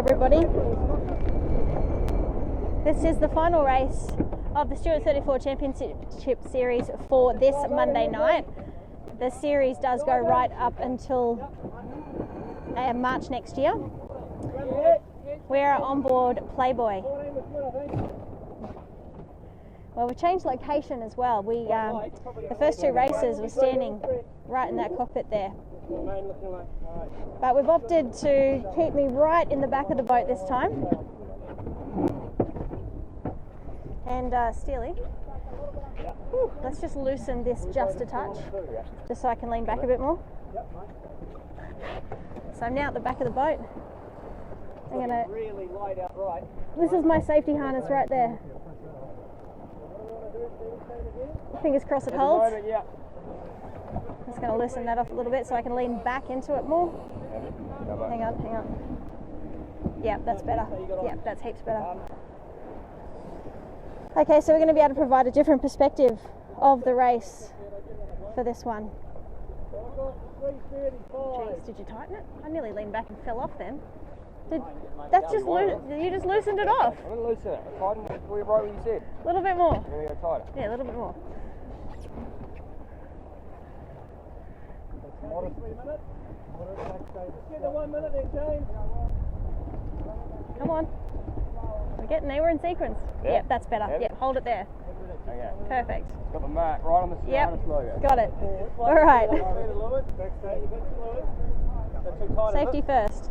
everybody. This is the final race of the Stewart 34 Championship Series for this Monday night. The series does go right up until March next year. We're on board Playbuoy. Well, we've changed location as well. The first two races were standing right in that cockpit there. But we've opted to keep me right in the back of the boat this time. And Steely, let's just loosen this just a touch, just so I can lean back a bit more. So I'm now at the back of the boat. I'm gonna. This is my safety harness right there. Fingers crossed it holds. I'm just going to loosen that off a little bit so I can lean back into it more. Hang on. Yeah, that's better. Yeah, that's heaps better. Okay, so we're going to be able to provide a different perspective of the race for this one. Jeez, did you tighten it? I nearly leaned back and fell off then. You just loosened it off. I didn't loosen it. I tightened it right what you said. A little bit more. I'm going to go tighter. Yeah, a little bit more. Get the 1 minute then, James. Come on. We're getting there. We're in sequence. Yeah. Yep, that's better. Yep, hold it there. Okay. Perfect. It's got the mark right on the Yep, logo. got it. All right. Safety first.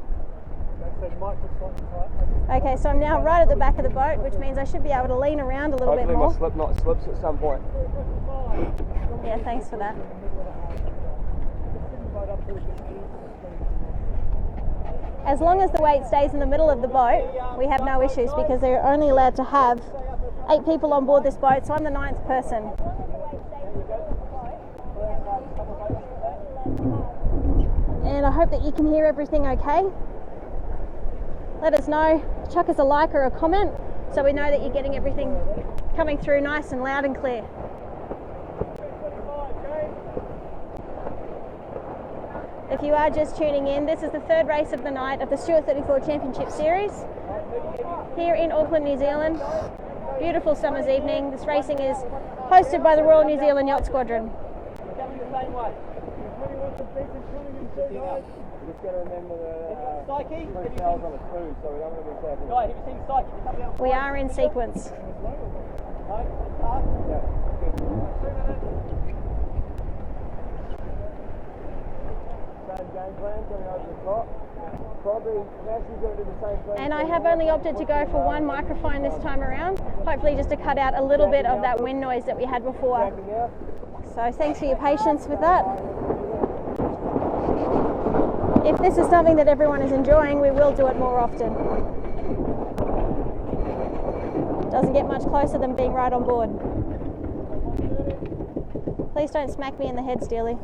Okay, so I'm now right at the back of the boat, which means I should be able to lean around a little bit more. Hopefully my slip knot slips at some point. Yeah, thanks for that. As long as the weight stays in the middle of the boat, we have no issues because they're only allowed to have 8 people on board this boat, so I'm the 9th person. And I hope that you can hear everything okay. Let us know, chuck us a like or a comment so we know that you're getting everything coming through nice and loud and clear. If you are just tuning in, this is the 3rd race of the night of the Stewart 34 Championship Series here in Auckland, New Zealand. Beautiful summer's evening. This racing is hosted by the Royal New Zealand Yacht Squadron. We are in sequence. And I have only opted to go for one microphone this time around, hopefully just to cut out a little bit of that wind noise that we had before. So thanks for your patience with that. If this is something that everyone is enjoying, we will do it more often. Doesn't get much closer than being right on board. Please don't smack me in the head, Steely.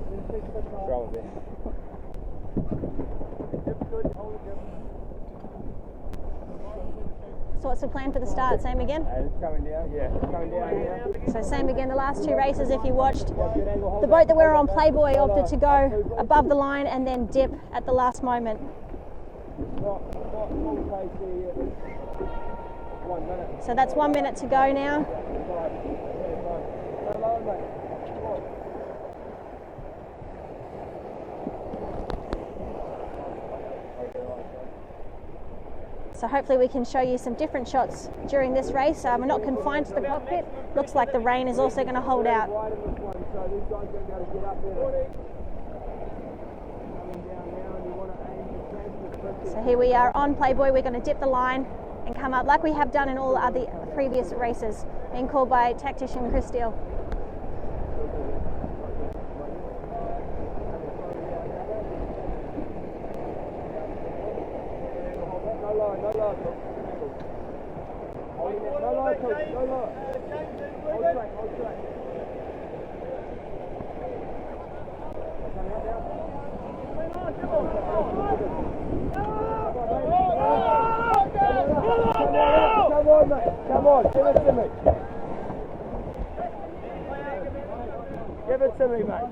So what's the plan for the start? Same again? It's coming down, yeah. It's coming down now. So same again, the last 2 races, if you watched. The boat that we're on, Playboy, opted to go above the line and then dip at the last moment. So that's 1 minute to go now. So hopefully we can show you some different shots during this race. We're not confined to the cockpit. Looks like the rain is also going to hold out. So here we are on Playboy. We're going to dip the line and come up like we have done in all other previous races, being called by tactician Chris Steele. Come on, give it to me. Give it to me, mate.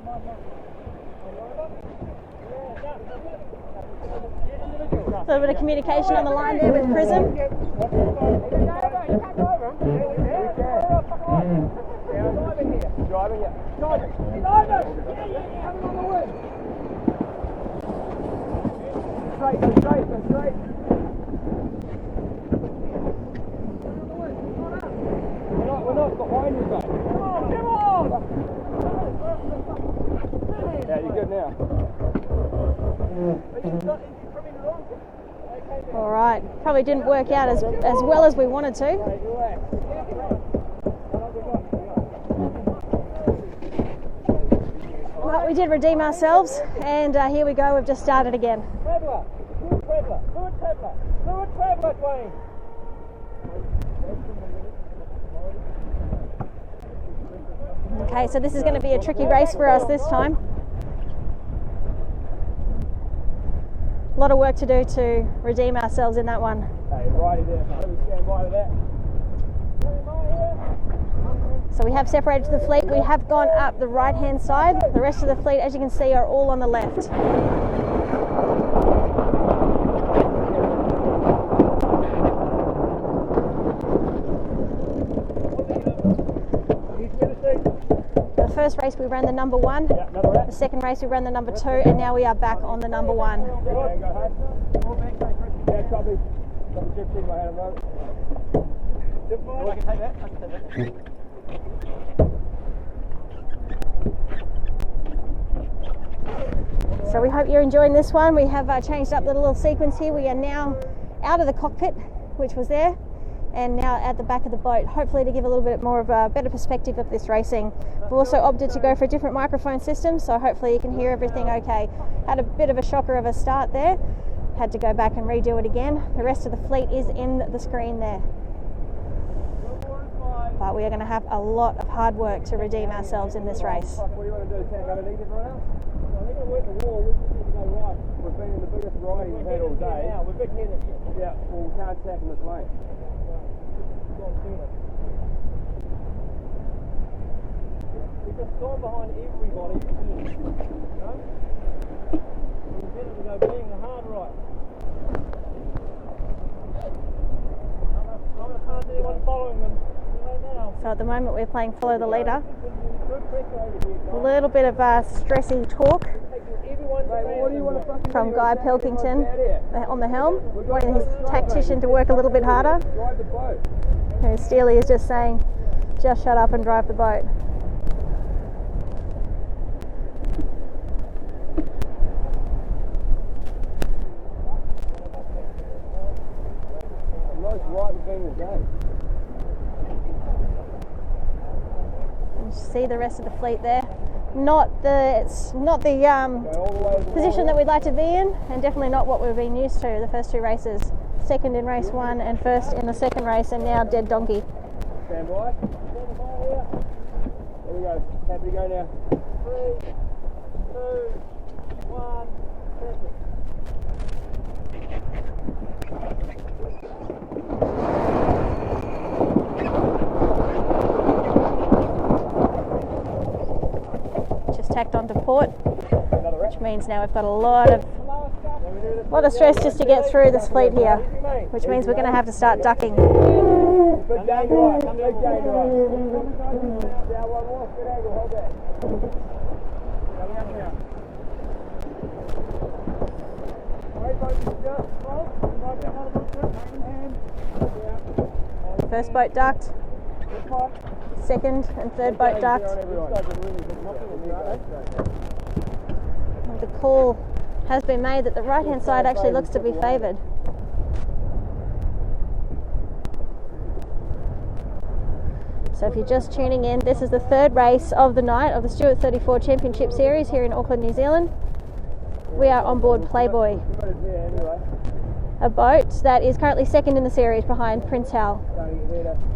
A little bit of communication on the line there with Prism. Driving, yeah. Driving. Straight, go straight, go straight. We're not behind you, mate. Come on! Yeah, you're good now. All right, probably didn't work out as well as we wanted to. But we did redeem ourselves, and here we go, we've just started again. Traveller, Dwayne. Okay, so this is going to be a tricky race for us this time. A lot of work to do to redeem ourselves in that one. Hey, righty there, mate. Let me stand by with that. So we have separated the fleet. We have gone up the right-hand side. The rest of the fleet, as you can see, are all on the left. The first race we ran the number 1. The second race we ran the number 2, and now we are back on the number 1. So we hope you're enjoying this one. We have changed up the little sequence here. We are now out of the cockpit, which was there, and now at the back of the boat, hopefully to give a little bit more of a better perspective of this racing. We've also opted to go for a different microphone system, so hopefully you can hear everything okay. Had a bit of a shocker of a start there, had to go back and redo it again. The rest of the fleet is in the screen there. But we are going to have a lot of hard work to redeem ourselves in this race. What do you want to do, Sam? Go underneath everyone else? I think we'll work the wall. We just need to go right. We've been in the biggest riding we've had all day. We're big headed. Yeah, well, we can't tack in this lane. We've just gone behind everybody again. You know? We're better to go being the hard right. I can't see anyone following them right now. So at the moment we're playing Follow the Leader. A little bit of stressy talk from Guy Pilkington on the helm, wanting his tactician to work a little bit harder. And Steely is just saying, just shut up and drive the boat. You see the rest of the fleet there. It's not the position that we'd like to be in, and definitely not what we've been used to the first 2 races. Second in race 1 and first in the second race, and now dead donkey. Stand by. There we go. Happy to go now. 3, 2, 1, perfect. Just tacked onto port, which means now we've got a lot of stress just to get through this fleet here, which means we're going to have to start ducking. Good game, right. Good game, right. Down one more. Good angle. Hold that. Coming up now. First boat ducked. Second and third boat ducked. The call has been made that the right hand side actually looks to be favoured. So if you're just tuning in, this is the third race of the night of the Stewart 34 Championship Series here in Auckland, New Zealand. We are on board Playboy, a boat that is currently second in the series behind Prince Hal,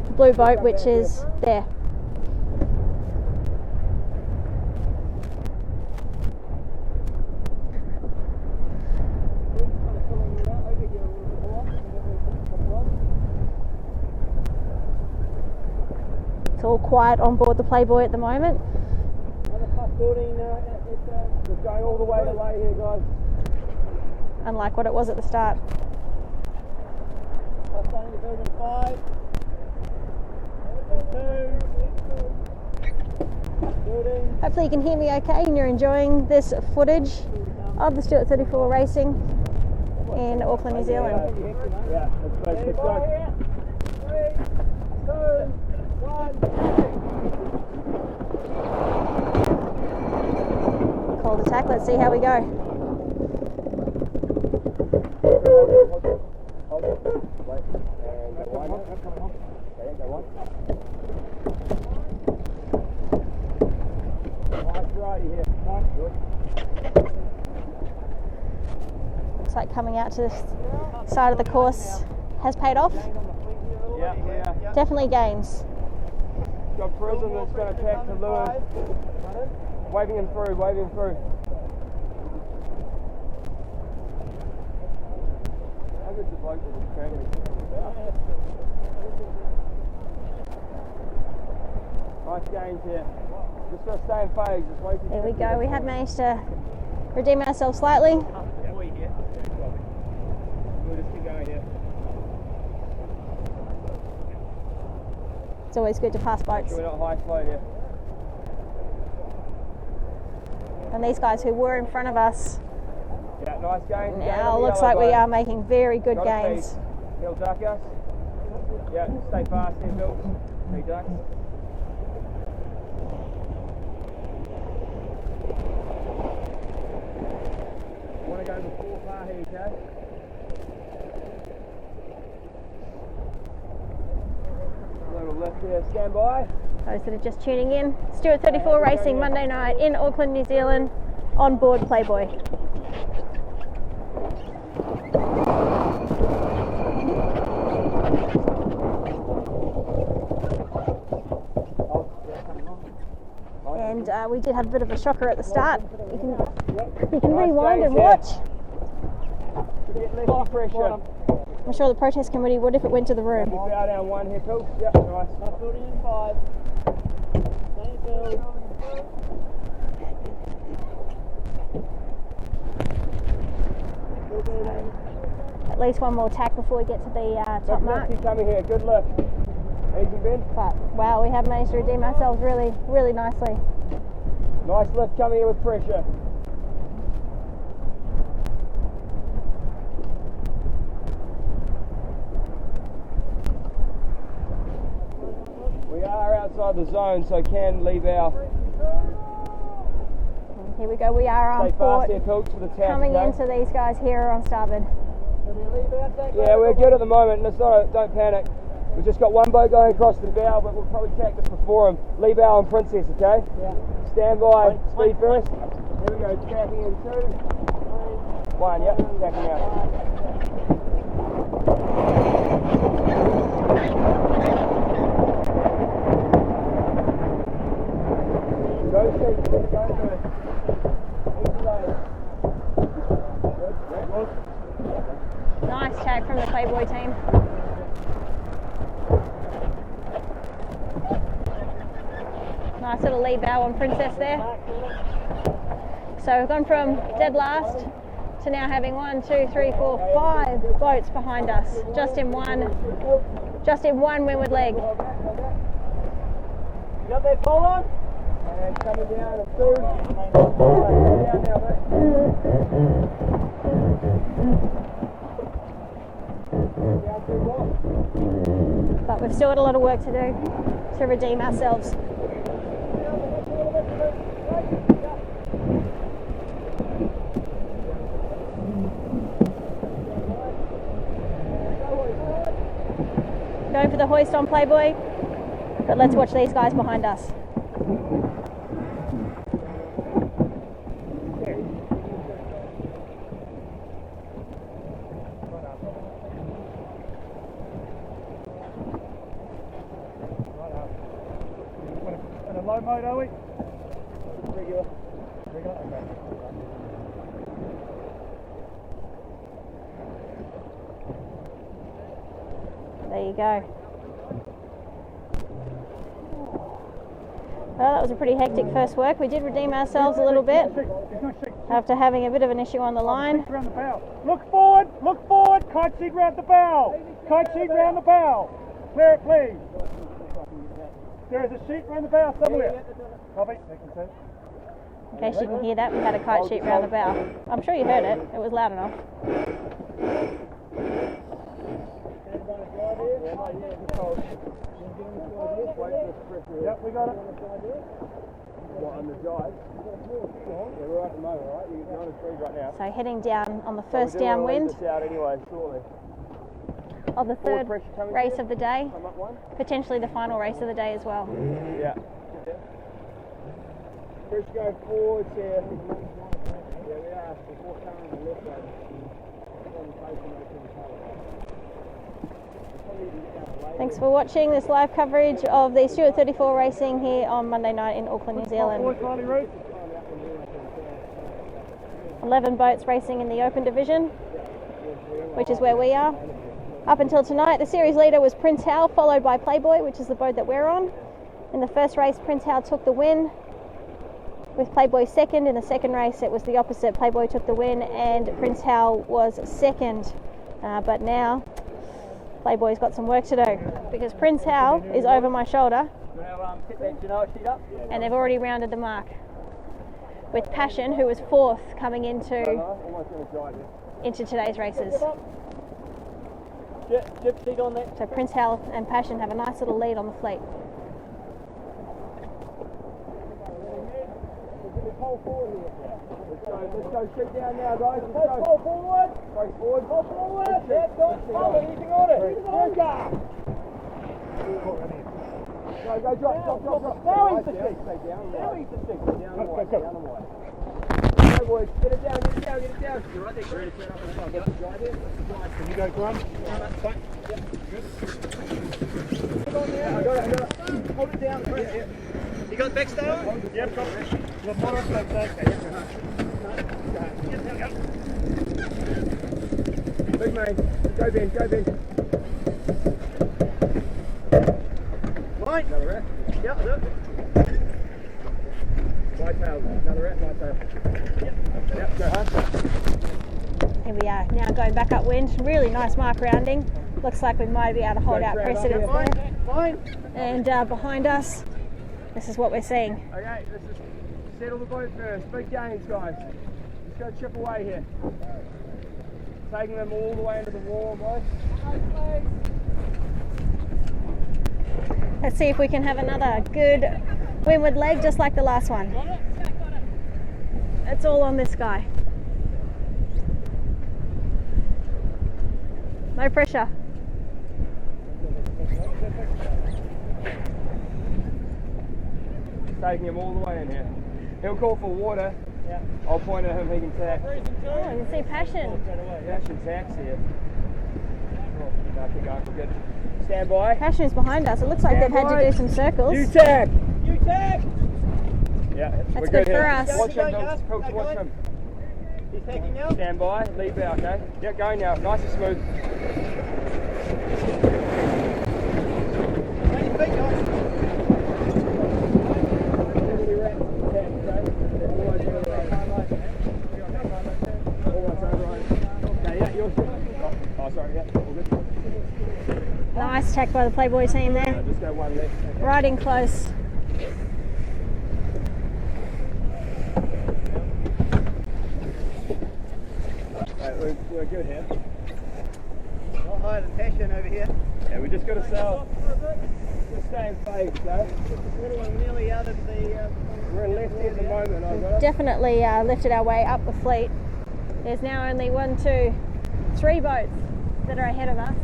the blue boat which is there. It's all quiet on board the Playboy at the moment. Just going all the way to lay here, guys. unlike what it was at the start. Starting to build in 5, 2, building. Hopefully you can hear me okay and you're enjoying this footage of the Stewart 34 racing in Auckland, New Zealand. Yeah, that's good. Keep going. 3, 2, 1. Called attack, let's see how we go. Hold it. Wait. And go wide. Okay, go wide. Nice righty here. Nice. Good. Looks like coming out to this side of the course has paid off. Yeah, yeah. Definitely gains. Got Prism that's going to attack to Lewis. Waving him through, waving him through. How good's the bloke with his cranberry? Nice gains here. Just got to stay in phase. Just wait. There we go. We have managed to redeem ourselves slightly. We'll just keep going here. It's always good to pass boats. We're not high flow here. And these guys who were in front of us Yeah, nice gains. now looks like we are making very good gains. He'll duck us. Yeah, stay fast here, Bill. He ducks. Want to go before far here, okay? Little left here, stand by. Those that are just tuning in, Stewart 34 racing Monday night in Auckland, New Zealand, on board Playboy. And we did have a bit of a shocker at the start. You can rewind and watch. Left pressure. I'm sure the protest committee would if it went to the room. Bow down one here, cool. Yep, nice. Nice building in 5. Stay build. At least one more tack before we get to the top mark. Keep coming here, good lift. Easy bend. But wow, we have managed to redeem ourselves really, really nicely. Nice lift coming here with pressure. We are outside the zone, so can leave our. And here we go, we are on Stay port, fast here, Pilks, for the tap. coming okay? into these guys here on starboard. Yeah, we're good at the moment. It's not don't panic. We've just got one boat going across the bow, but we'll probably tack this before him. Lee bow and Princess, okay? Yeah. Stand by, speed first. Here we go, tacking in 2. 1, yep, tacking out. Go shoot, go first. Easy lane. Good. Nice tag from the Playboy team. Nice little lead bow on Princess there. So we've gone from dead last to now having 1, 2, 3, 4, 5 boats behind us, just in one windward leg. You got that pole on? And coming down at 2. Down now, mate. But we've still got a lot of work to do to redeem ourselves. Going for the hoist on Playboy, but let's watch these guys behind us. In a low mode, are we? Regular. Regular? Okay. There you go. Well, that was a pretty hectic first work. We did redeem ourselves a little bit. There's no sheet. after having a bit of an issue on the line. Around the bow. Look forward, kite sheet round the bow. Kite sheet round the bow. Clear it, please. There is a sheet round the bow somewhere. Copy. In case you can hear that, we had a kite sheet round the bow. I'm sure you heard it. It was loud enough. Yep, we got it. On the drive. Yeah, we're right at the moment, right? You're on a street right now. So heading down on the first downwind Out anyway, shortly. of the third race of the day. Potentially the final race of the day as well. Yeah. Push go forwards here. Yeah, we are. Before coming on the left side. Thanks for watching this live coverage of the Stewart 34 racing here on Monday night in Auckland, New Zealand. 11 boats racing in the open division, which is where we are. Up until tonight, the series leader was Prince Hal, followed by Playboy, which is the boat that we're on. In the first race, Prince Hal took the win, with Playboy second. In the second race, it was the opposite. Playboy took the win and Prince Hal was second. But now, Playboy's got some work to do, because Prince Hal is over my shoulder and they've already rounded the mark, with Passion, who was fourth, coming into today's races. So Prince Hal and Passion have a nice little lead on the fleet. Let's go straight down now, guys. Pull forward. Straight forward. Pull forward. Yeah, don't anything on it. Go, drop. Now he's the stick. Now he's the stick. Down the way. Go, boys. Get it down. You're right there. Ready to turn up and go. Drive here. Can you go, Graham? Fine. Yep. Good. I got it. Hold it down. Yeah. You got the backstay on? Yep, got it. You've got one backstay. Big man. Go, Ben. Right. Another rat. Yep, I do. White tail. Another rat, white tail. Yep, go hard. Here we are, now going back upwind. Really nice mark rounding. Looks like we might be able to hold out precedence there. Fine. And behind us, this is what we're seeing. Okay, let's just settle the boat first. Big gains, guys. Let's go chip away here. Taking them all the way into the wall, boys. Let's see if we can have another good windward leg, just like the last one. It's all on this guy. No pressure. Taking him all the way in here. He'll call for water. Yeah. I'll point at him, he can tack. Oh, you can see Passion. Passion tacks here. No, keep going, we're good. Stand by. Passion's behind us. It looks like they've had to do some circles. You tack! Yeah, that's we're good for us. Watch him, Phil. Watch him. He's taking now. Stand by, lead bow, okay? Yeah, go now. Nice and smooth. Nice tack by the Playboy team there. Just go one left. Right in close. Right, we're good here. Not higher than Passion over here. Yeah, we just got to sail. Just stay in phase, okay? We're nearly out of the... We're in left here at the moment. I've got it. Definitely lifted our way up the fleet. There's now only 1, 2, 3 boats that are ahead of us.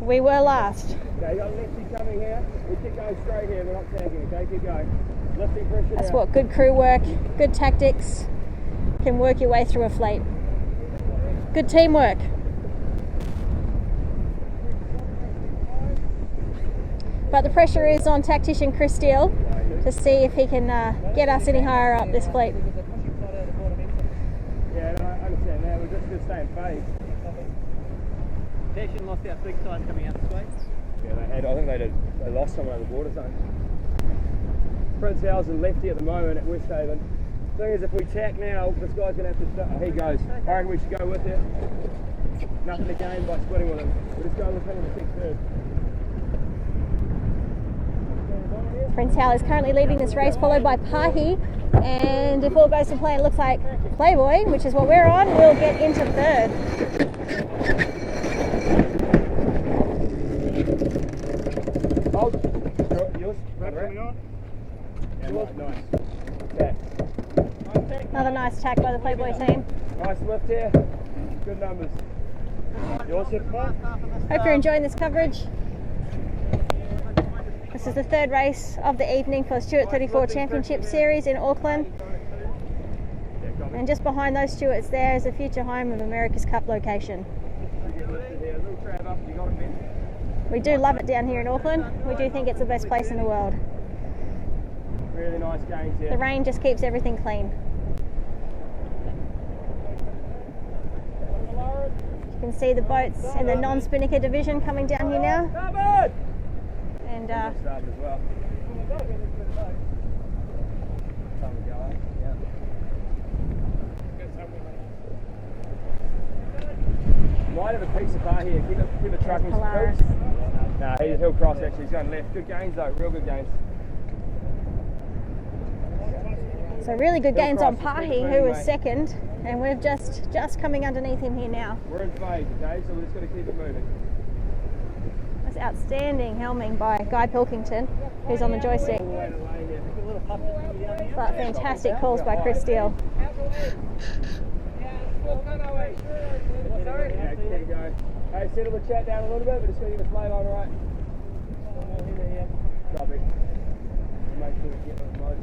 We were last. Okay, you got lefty coming here. We keep going straight here. We're not tanking, okay? Keep going. Lifting pressure That's now. what good crew work, good tactics, can work your way through a fleet. Good teamwork. But the pressure is on tactician Chris Steele to see if he can get us any higher up this fleet. Yeah, no, I understand that. We're just going to stay in phase. Passion lost out big time coming out this way. Yeah, they had. I think they lost someone over the water zone. Prince How's and lefty at the moment at West Haven. Thing is, if we tack now, this guy's going to have to start. Oh, he goes. I reckon we should go with it. Nothing to gain by splitting with him. We'll just go with him in the 6 third. Prince Hal is currently leading this race, followed by Pahi. And if all goes to plan, it looks like Playboy, which is what we're on, will get into third. Hold. Yours. Coming on. Yeah, nice. Tack. Another nice tack by the Playboy team. Nice lift here. Good numbers. Yours, come on. Hope you're enjoying this coverage. This is the third race of the evening for the Stewart 34 Championship Series in Auckland. And just behind those Stewarts there is the future home of America's Cup location. We do love it down here in Auckland. We do think it's the best place in the world. Really nice gains here. The rain just keeps everything clean. You can see the boats in the non-spinnaker division coming down here now. And started as well. Might have a piece of bar here. Keep it trucking some Polaris. poops. Nah, he'll cross actually. He's going left. Good gains though. Real good gains. So really good gains on Pahi, who was second, and we're just coming underneath him here now. We're in phase, okay? So we're just going to keep it moving. That's outstanding helming by Guy Pilkington, who's on the joystick. But fantastic calls by Chris Steele. Hey, settle the chat down a little bit, but just going to give us lay line right. Copy. Make sure we get those motors.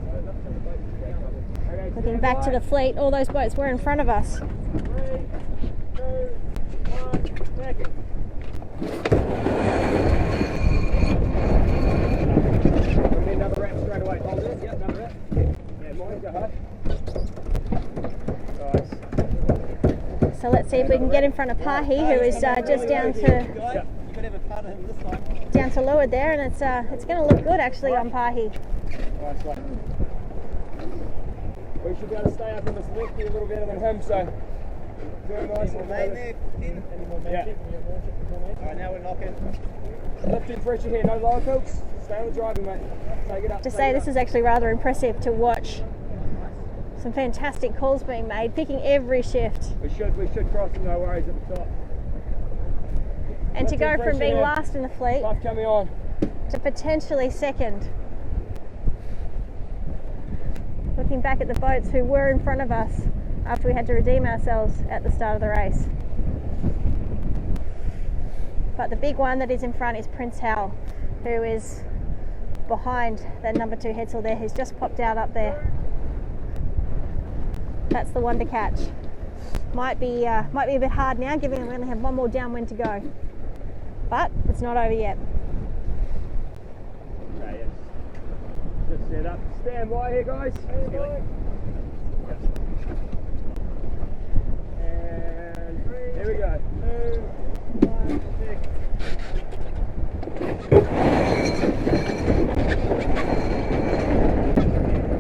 Looking back to the fleet, all those boats were in front of us. 3, 2, 1, second. We need another wrap straight away. Hold it. Yep, another wrap. Yeah, mine, go high. Nice. So let's see if we can get in front of Pahi, who is just down to leeward there, and it's going to look good actually on Pahi. Nice one. We should be able to stay up in this lefty a little better than him, so doing nice. Yeah. Alright, now we're knocking. Lifting pressure here, no lower cooks. Stay on the driving, mate. Take it up. To say this is actually rather impressive to watch. Some fantastic calls being made, picking every shift. We should cross him, no worries at the top. And to go from being last in the fleet Puff coming on. to potentially second. Looking back at the boats who were in front of us after we had to redeem ourselves at the start of the race. But the big one that is in front is Prince Hal, who is behind that number 2 headsail there, who's just popped out up there. That's the one to catch. Might be a bit hard now, given we only have one more downwind to go. But it's not over yet. Okay, yes. Just set up. Stand by here, guys. And here we go. 2, 1, 6.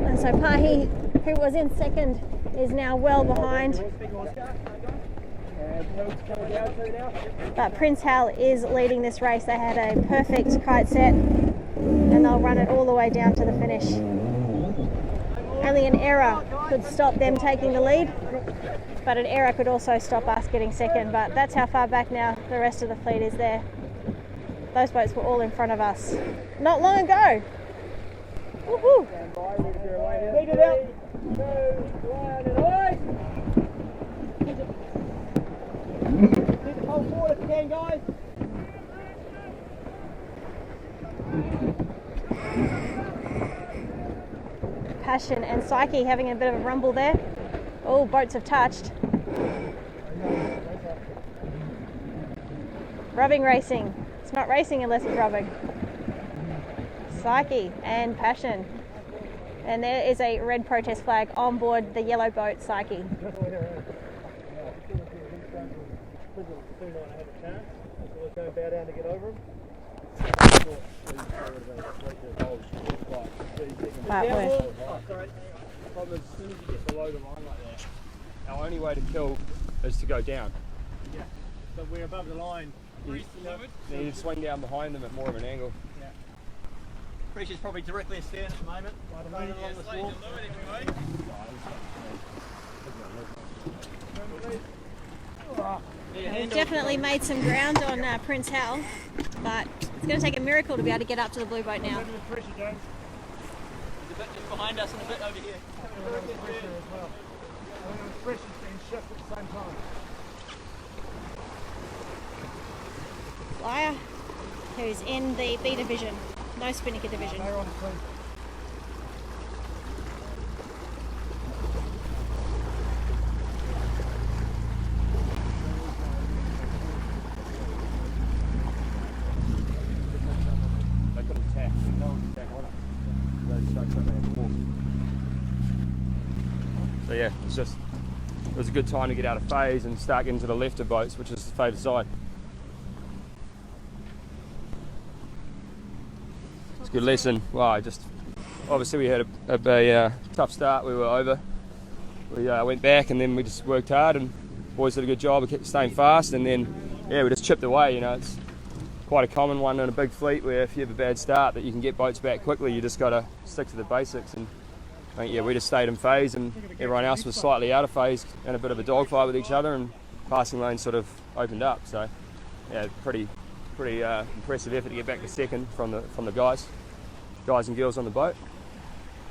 And so Pahi, who was in second, is now well behind. But Prince Hal is leading this race. They had a perfect kite set and they'll run it all the way down to the finish. Only an error could stop them taking the lead, but an error could also stop us getting second. But that's how far back now the rest of the fleet is there. Those boats were all in front of us not long ago. Woohoo! Lead it out. 2, 1, and away. Keep the pole forward if you can, guys. Passion and Psyche having a bit of a rumble there. All boats have touched. Rubbing racing. It's not racing unless it's rubbing. Psyche and Passion. And there is a red protest flag on board the yellow boat Psyche. Right, The problem is, as soon as you get below the line like that, our only way to kill is to go down. Yeah. But we're above the line. You need to swing down behind them at more of an angle. Yeah. Pressure's probably directly astern at the moment. Right along the wall. We've definitely made some ground on Prince Hal, but it's going to take a miracle to be able to get up to the blue boat now. There's a bit just behind us and a bit over here. Pressure as well. The pressure's being shifted at the same time. Flyer, who's in the B division, no Spinnaker division. They're on the front. They couldn't attack. No one could attack on it. They stuck something in the wall. So yeah, it was a good time to get out of phase and start getting to the left of boats, which is the favoured side. It's a good lesson. Well, obviously we had a tough start. We were over. We went back and then we just worked hard, and boys did a good job of kept staying fast, and then we just chipped away. You know, it's quite a common one in a big fleet where if you have a bad start that you can get boats back quickly. You just got to stick to the basics, and I think, we just stayed in phase, and everyone else was slightly out of phase and a bit of a dogfight with each other, and passing lanes sort of opened up. So yeah, pretty impressive effort to get back to second from the guys and girls on the boat.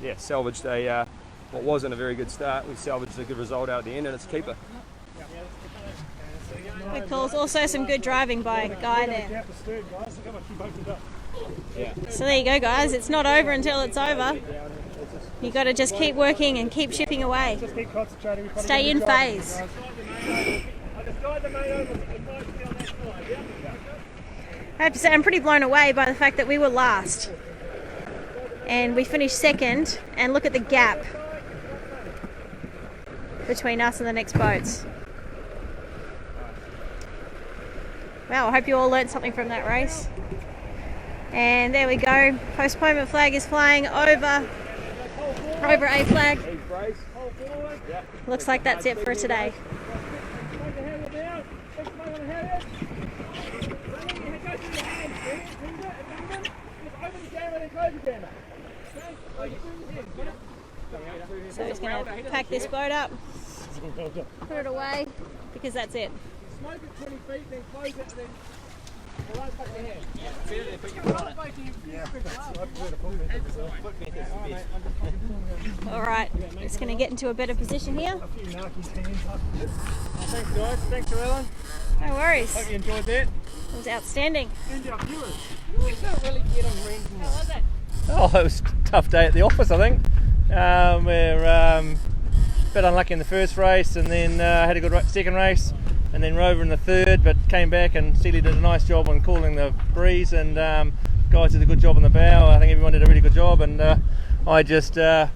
Yeah, salvaged what wasn't a very good start. We salvaged a good result out at the end, and it's a keeper. Good calls. Also some good driving by Guy there. So there you go, guys. It's not over until it's over. You got to just keep working and keep chipping away. Stay in phase. I have to say, I'm pretty blown away by the fact that we were last and we finished second, and look at the gap between us and the next boats. Well, I hope you all learnt something from that race. And there we go. Postponement flag is flying over A flag. Looks like that's it for today. So he's going to pack this boat up, put it away, because that's it. Smoke it 20 feet, then close it, and then Alright, just going to get into a better position here. Thanks guys, thanks for Ellen. No worries. Hope you enjoyed that. It was outstanding. And our viewers. We don't really get on rankings. How was it? Oh, it was a tough day at the office, I think. We're a bit unlucky in the first race, and then had a good second race, and then Rover in the third, but came back and Seeley did a nice job on calling the breeze, and guys did a good job on the bow. I think everyone did a really good job, and I just try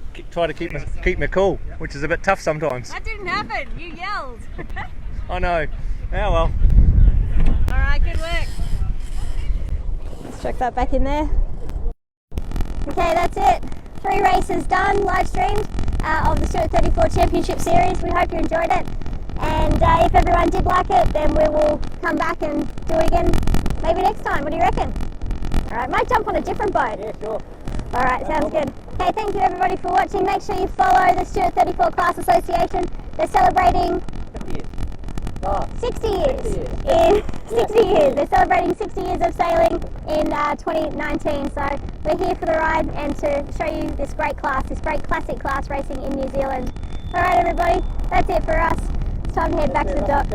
to keep my cool, which is a bit tough sometimes. That didn't happen. You yelled. I know. Oh well. Alright, good work. Let's chuck that back in there. Okay, that's it. 3 races done, live streamed, of the Stewart 34 Championship Series. We hope you enjoyed it. And if everyone did like it, then we will come back and do it again maybe next time. What do you reckon? Alright, might jump on a different boat. Yeah, sure. Alright, sounds good. Okay, thank you everybody for watching. Make sure you follow the Stewart 34 Class Association. They're celebrating 60 years. 60 years. They're celebrating 60 years of sailing in 2019. So we're here for the ride and to show you this great class, this great classic class racing in New Zealand. Alright everybody, that's it for us. It's time to head back to the dock.